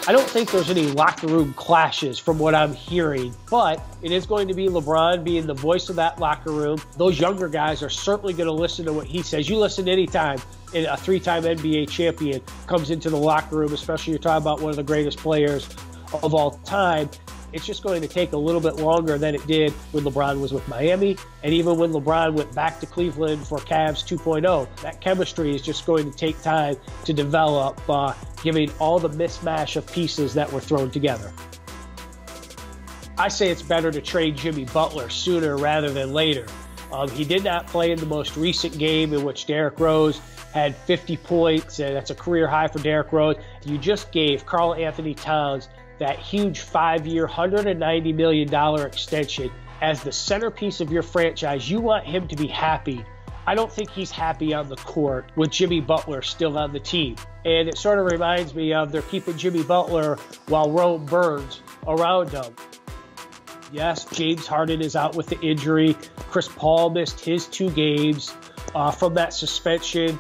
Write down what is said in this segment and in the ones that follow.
I don't think there's any locker room clashes from what I'm hearing, but it is going to be LeBron being the voice of that locker room. Those younger guys are certainly going to listen to what he says. You listen anytime a three-time NBA champion comes into the locker room, especially you're talking about one of the greatest players of all time. It's just going to take a little bit longer than it did when LeBron was with Miami, and even when LeBron went back to Cleveland for Cavs 2.0. That chemistry is just going to take time to develop, giving all the mismatch of pieces that were thrown together. I say it's better to trade Jimmy Butler sooner rather than later. He did not play in the most recent game in which Derrick Rose had 50 points, and that's a career high for Derrick Rose. You just gave Karl Anthony Towns that huge 5-year, $190 million extension as the centerpiece of your franchise. You want him to be happy. I don't think he's happy on the court with Jimmy Butler still on the team. And it sort of reminds me of they're keeping Jimmy Butler while Rome burns around him. Yes, James Harden is out with the injury. Chris Paul missed his 2 games from that suspension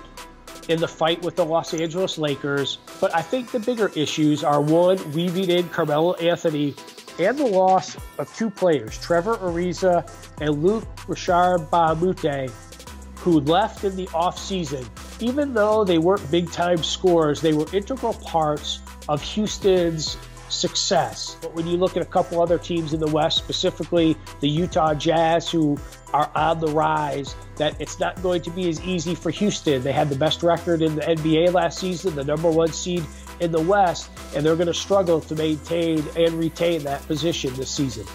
in the fight with the Los Angeles Lakers. But I think the bigger issues are, one, weaving in Carmelo Anthony and the loss of 2 players, Trevor Ariza and Luke Richard Bahamute, who left in the offseason. Even though they weren't big-time scorers, they were integral parts of Houston's success. But when you look at a couple other teams in the West, specifically the Utah Jazz, who are on the rise, that it's not going to be as easy for Houston. They had the best record in the NBA last season, the #1 seed in the West, and they're going to struggle to maintain and retain that position this season.